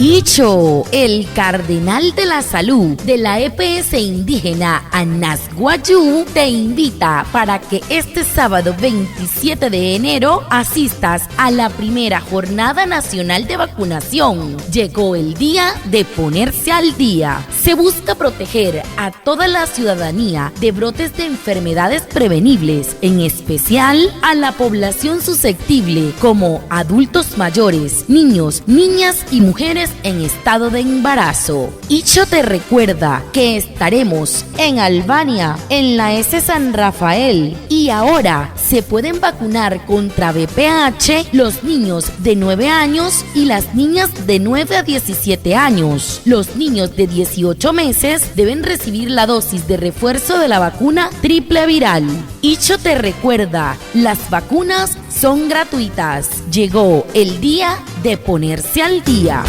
Icho, el cardenal de la salud de la EPS indígena Anasguayú, te invita para que este sábado 27 de enero asistas a la primera jornada nacional de vacunación. Llegó el día de ponerse al día. Se busca proteger a toda la ciudadanía de brotes de enfermedades prevenibles, en especial a la población susceptible como adultos mayores, niños, niñas y mujeres en estado de embarazo. Icho te recuerda que estaremos en Albania, en la S San Rafael, y ahora se pueden vacunar contra VPH los niños de 9 años y las niñas de 9 a 17 años. Los niños de 18 meses deben recibir la dosis de refuerzo de la vacuna triple viral. Icho te recuerda, las vacunas son gratuitas. Llegó el día de ponerse al día.